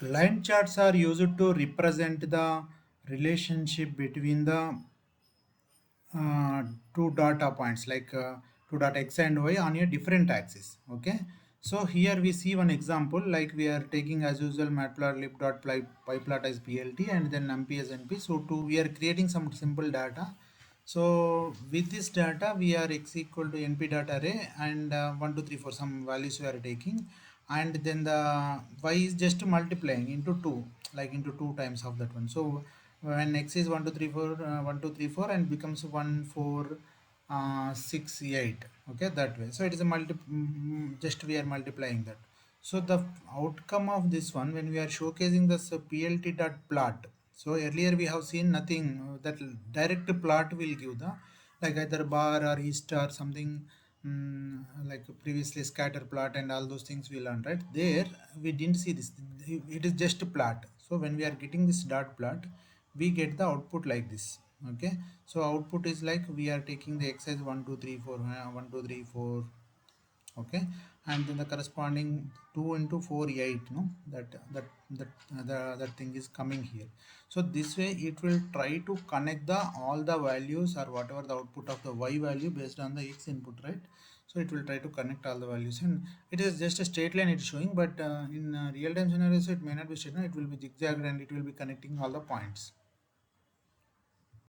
Line charts are used to represent the relationship between the uh, two data points like two data x and y on a different axis. Okay, so here we see one example, like we are taking as usual matplotlib dot pyplot as plt and then numpy as np. So to we are creating some simple data. So with this data we are x equal to np data array and 1 2 3 4 some values we are taking, and then the y is just multiplying into 2, like into 2 times of that one. So when x is 1 2 3 4 1 2 3 4 and becomes 1 4 6 8, okay, that way. So it is a just we are multiplying that. So the outcome of this one, when we are showcasing this plt dot plot, so earlier we have seen nothing, that direct plot will give the, like either bar or east or something, like previously scatter plot and all those things we learned, right? There we didn't see this, it is just a plot. So when we are getting this dot plot, we get the output like this. Okay, so output is like we are taking the x as 1 2 3 4 1 2 3 4. Okay, and then the corresponding 2 into 4 8, no, that thing is coming here. So this way it will try to connect the all the values or whatever the output of the y value based on the x input, right? So it will try to connect all the values, and it is just a straight line it's showing, but in real time scenarios it may not be straight line, it will be zigzag and it will be connecting all the points.